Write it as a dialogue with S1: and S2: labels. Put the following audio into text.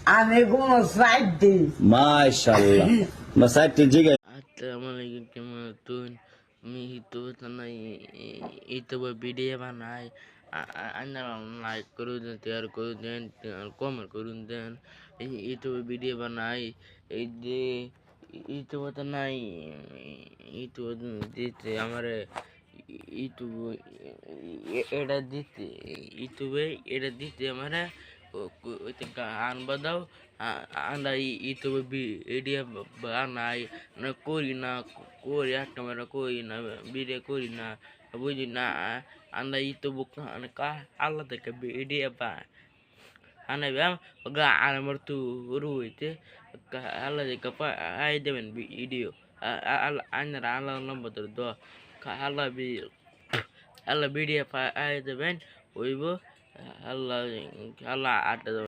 S1: আমি কোনো সাইড দিই
S2: মাশাআল্লাহ বা সাইটটি জিগে
S3: আসসালামু আলাইকুম কেমন আছেন আমি তো নাই এই তো ভিডিও বানাই আপনারা লাইক করে দেন শেয়ার করে দেন কমেন্ট করুন দেন এই তো ভিডিও বানাই এই যে এই তো নাই এই তো দিতে আমার ইউটিউব এটা দিতে ইউটিউবে এটা দিতে আমার গান বাজাও আমরা ইউটিউবে ভিডিও বানাই করি না করি একটা আমরা করি না ভিডিও করি না বুঝি না আমরা ইউটিউব আল্লাহ থেকে ভিডিও পাই আনা আমার তো রুইতে আল্লাহ থেকে পাই দেবেন ভিডিও আল্লাহ আল্লাহ নম্বর দো আল্লাহ আল্লাহ ভিডিও পাই দেবেন হইব আল্লাহ আল্লাহ আটা